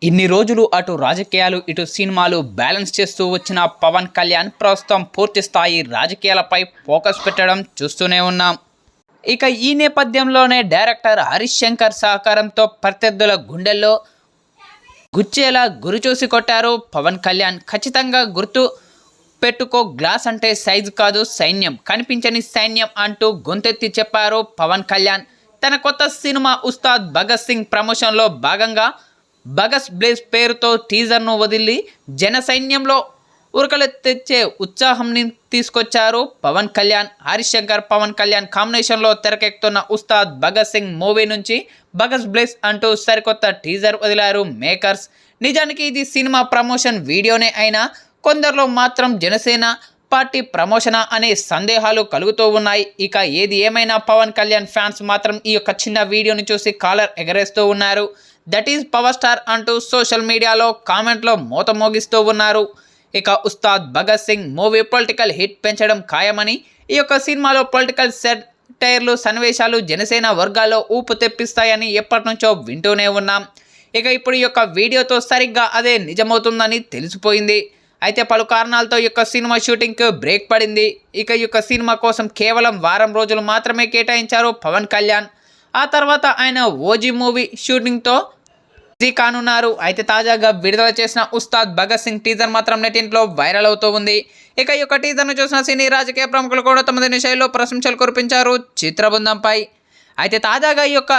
ఇన్ని రోజులు అటు రాజకీయాలు ఇటు సినిమాలు బ్యాలెన్స్ చేస్తూ వచ్చిన పవన్ కళ్యాణ్ ప్రస్తుతం పూర్తి స్థాయి రాజకీయాలపై ఫోకస్ పెట్టడం చూస్తూనే ఉన్నాం. ఇక ఈ నేపథ్యంలోనే డైరెక్టర్ హరీష్ శంకర్ సహకారంతో ప్రత్యర్థుల గుండెల్లో గుచ్చేలా గురిచూసి కొట్టారు పవన్ కళ్యాణ్. ఖచ్చితంగా గుర్తు పెట్టుకో, గ్లాస్ అంటే సైజు కాదు సైన్యం, కనిపించని సైన్యం అంటూ గొంతెత్తి చెప్పారు పవన్ కళ్యాణ్. తన కొత్త సినిమా ఉస్తాద్ భగత్ సింగ్ ప్రమోషన్లో భాగంగా భగత్ బ్లేజ్ పేరుతో టీజర్ను వదిలి జన సైన్యంలో ఉరకలెత్తిచ్చే ఉత్సాహంని తీసుకొచ్చారు పవన్ కళ్యాణ్. హరీష్ శంకర్ పవన్ కళ్యాణ్ కాంబినేషన్లో తెరకెక్కుతున్న ఉస్తాద్ భగత్ సింగ్ మూవీ నుంచి భగత్ బ్లేజ్ అంటూ సరికొత్త టీజర్ వదిలారు మేకర్స్. నిజానికి ఇది సినిమా ప్రమోషన్ వీడియోనే అయినా కొందరిలో మాత్రం జనసేన పార్టీ ప్రమోషనా అనే సందేహాలు కలుగుతూ ఉన్నాయి. ఇక ఏది ఏమైనా పవన్ కళ్యాణ్ ఫ్యాన్స్ మాత్రం ఈ యొక్క చిన్న వీడియోని చూసి కాలర్ ఎగరేస్తూ ఉన్నారు. దట్ ఈజ్ పవర్ స్టార్ అంటూ సోషల్ మీడియాలో కామెంట్లో మోత మోగిస్తూ ఉన్నారు. ఇక Ustaad Bhagat Singh movie political heat పెంచడం ఖాయమని, ఈ యొక్క సినిమాలో పొలిటికల్ సెటైర్లు సన్నివేశాలు జనసేన వర్గాల్లో ఊపు తెప్పిస్తాయని ఎప్పటి నుంచో వింటూనే ఉన్నాం. ఇక ఇప్పుడు ఈ యొక్క వీడియోతో సరిగ్గా అదే నిజమవుతుందని తెలిసిపోయింది. అయితే పలు కారణాలతో ఈ యొక్క సినిమా షూటింగ్కి బ్రేక్ పడింది. ఇక ఈ యొక్క సినిమా కోసం కేవలం వారం రోజులు మాత్రమే కేటాయించారు పవన్ కళ్యాణ్. ఆ తర్వాత ఆయన ఓజీ మూవీ షూటింగ్తో బిజీ కానున్నారు. అయితే తాజాగా విడుదల చేసిన ఉస్తాద్ భగత్ సింగ్ టీజర్ మాత్రం నెట్టింట్లో వైరల్ అవుతూ ఉంది. ఇక ఈ యొక్క టీజర్ను చూసిన సినీ రాజకీయ ప్రముఖులు కూడా తమ శైలిలో ప్రశంసలు కురిపించారు చిత్ర బృందంపై. అయితే తాజాగా ఈ యొక్క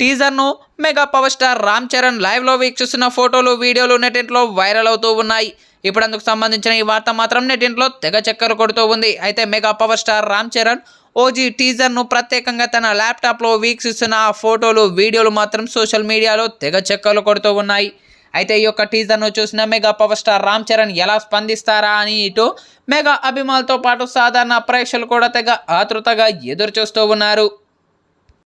టీజర్ను mega power star Ram Charan లైవ్లో వీక్షిస్తున్న ఫోటోలు వీడియోలు నెట్టింట్లో వైరల్ అవుతూ ఉన్నాయి. ఇప్పుడు అందుకు సంబంధించిన ఈ వార్త మాత్రం నెట్టింట్లో తెగ చక్కర్లు కొడుతూ ఉంది. అయితే mega power star Ram Charan OG టీజర్ను ప్రత్యేకంగా తన ల్యాప్టాప్లో వీక్షిస్తున్న ఆ ఫోటోలు వీడియోలు మాత్రం సోషల్ మీడియాలో తెగ చక్కర్లు కొడుతూ ఉన్నాయి. అయితే ఈ యొక్క టీజర్ను చూసిన mega power star Ram Charan ఎలా స్పందిస్తారా అని ఇటు మెగా అభిమానులతో పాటు సాధారణ ప్రేక్షకులు కూడా తెగ ఆతృతగా ఎదురు చూస్తూ ఉన్నారు.